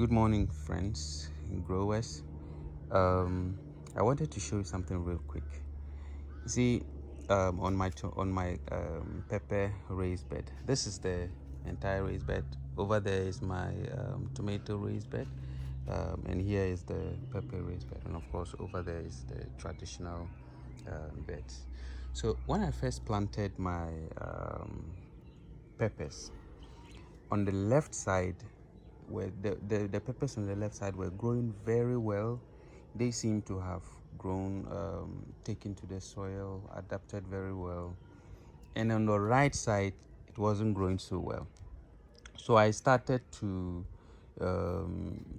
Good morning, friends and growers. I wanted to show you something real quick. You see, on my pepper raised bed. This is the entire raised bed. Over there is my tomato raised bed, and here is the pepper raised bed, and of course over there is the traditional beds. So when I first planted my peppers, on the left side, where the peppers on the left side were growing very well. They seem to have grown, taken to the soil, adapted very well. And on the right side, it wasn't growing so well. So I started to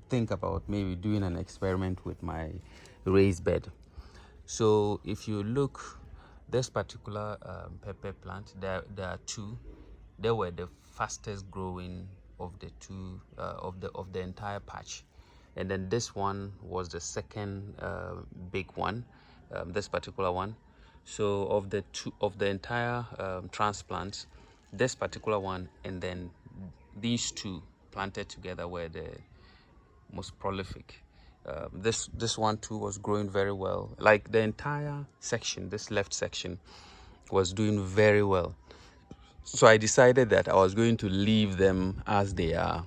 think about maybe doing an experiment with my raised bed. So if you look, this particular pepper plant, there are two. They were the fastest growing of the two of the entire patch, and then this one was the second big one, this particular one. So of the entire transplants, this particular one and then these two planted together were the most prolific. This one too was growing very well. Like the entire section, this left section was doing very well. So I decided that I was going to leave them as they are.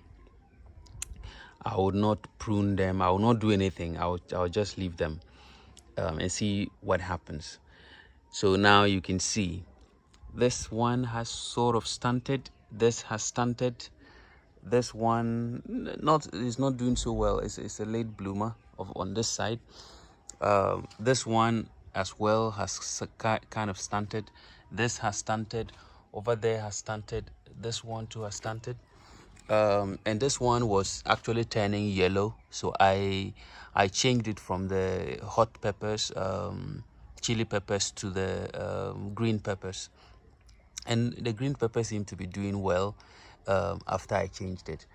I would not prune them. I would not do anything. I would just leave them and see what happens. So now you can see this one has sort of stunted. This has stunted. This one is not doing so well. It's a late bloomer on this side. This one as well has kind of stunted. This has stunted. Over there has stunted. This one too has stunted. And this one was actually turning yellow, so I changed it from the hot peppers, chili peppers, to the green peppers, and the green peppers seem to be doing well after I changed it.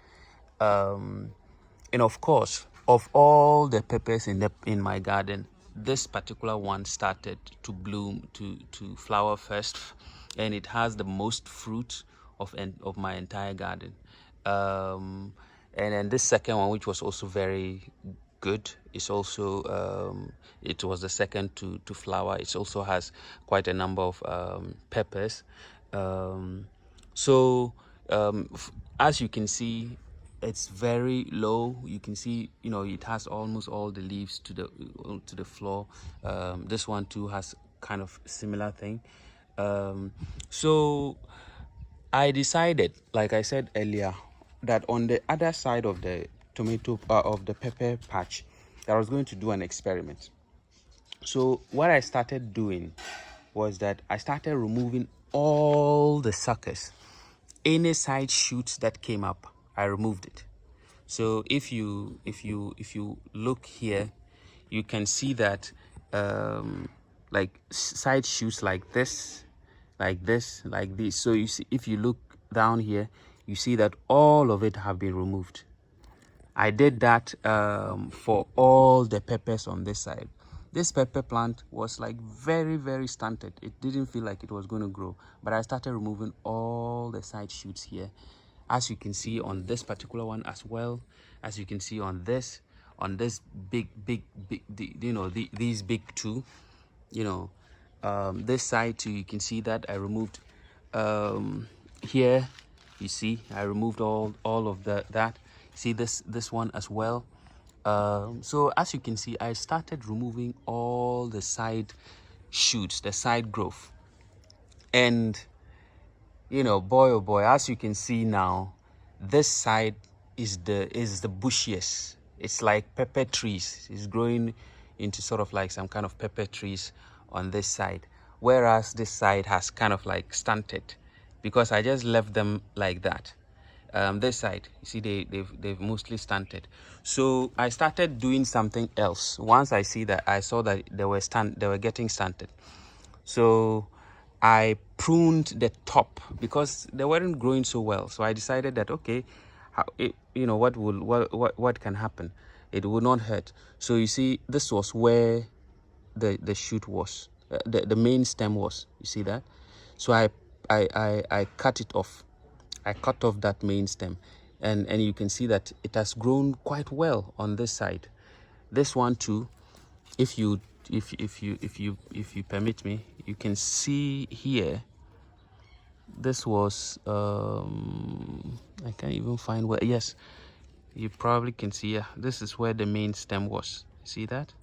And of course, of all the peppers in my garden, this particular one started to bloom, to flower first, and it has the most fruit of my entire garden. And then this second one, which was also very good, is also it was the second to flower. It also has quite a number of peppers. So as you can see, it's very low. You can see, it has almost all the leaves to the floor. This one too has kind of similar thing. So I decided, like I said earlier, that on the other side of the tomato of the pepper patch, that I was going to do an experiment. So what I started doing was that I started removing all the suckers. Any side shoots that came up, I removed it. So if you look here, you can see that like side shoots like this, like this, like this. So you see, if you look down here, you see that all of it have been removed. I did that for all the peppers on this side. This pepper plant was like very, very stunted. It didn't feel like it was going to grow, but I started removing all the side shoots here, as you can see on this particular one, as well as you can see on this big, these big two, this side too. You can see that I removed here. You see, I removed all of that. See this one as well. So as you can see, I started removing all the side shoots, the side growth, and boy oh boy, as you can see now, this side is the bushiest. It's like pepper trees. It's growing into sort of like some kind of pepper trees on this side, whereas this side has kind of like stunted because I just left them like that. This side, you see, they've mostly stunted. So I started doing something else. Once I saw that they were getting stunted, so I pruned the top because they weren't growing so well. So I decided that, okay, what can happen? It will not hurt. So you see, this was where the shoot was, the main stem was. You see that? So I cut it off. I cut off that main stem. and you can see that it has grown quite well on this side. This one too, if you permit me, you can see here, this was I can't even find where. Yes, you probably can see. Yeah, this is where the main stem was. See that?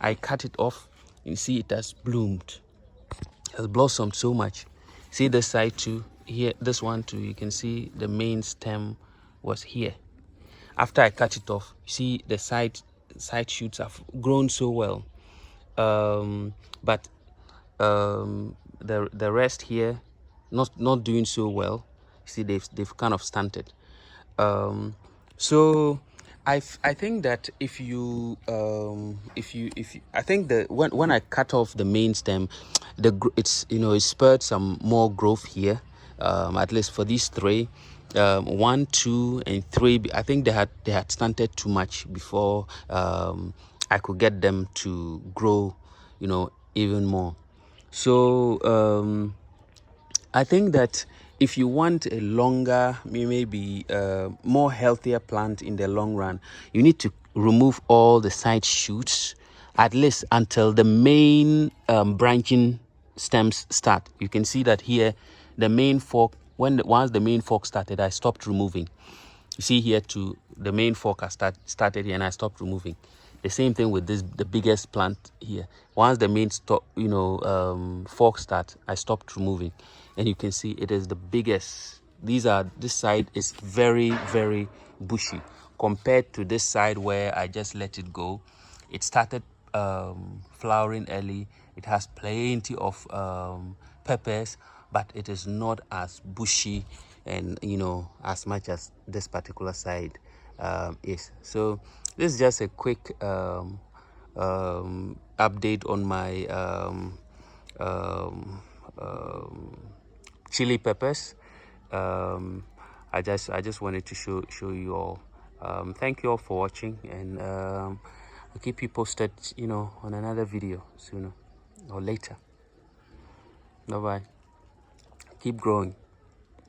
I cut it off. You see it has bloomed, it has blossomed so much. See this side too, here, this one too, you can see the main stem was here. After I cut it off, see the side shoots have grown so well, but the rest here not doing so well. See, they've kind of stunted. So I think that if you I think that when I cut off the main stem, it's, you know, it spurred some more growth here, at least for these three. 1, 2 and 3, I think they had stunted too much before I could get them to grow, you know, even more. So I think that if you want a longer, maybe more healthier plant in the long run, you need to remove all the side shoots, at least until the main branching stems start. You can see that here, the main fork, once the main fork started, I stopped removing. You see here too, the main fork has started here and I stopped removing. The same thing with the biggest plant here. Once the main fork start, I stopped removing, and you can see it is the biggest. This side is very, very bushy compared to this side where I just let it go. It started flowering early. It has plenty of peppers, but it is not as bushy and, you know, as much as this particular side is. So this is just a quick update on my chili peppers. I just wanted to show you all. Thank you all for watching, and I'll keep you posted, you know, on another video sooner or later. Bye bye. Keep growing.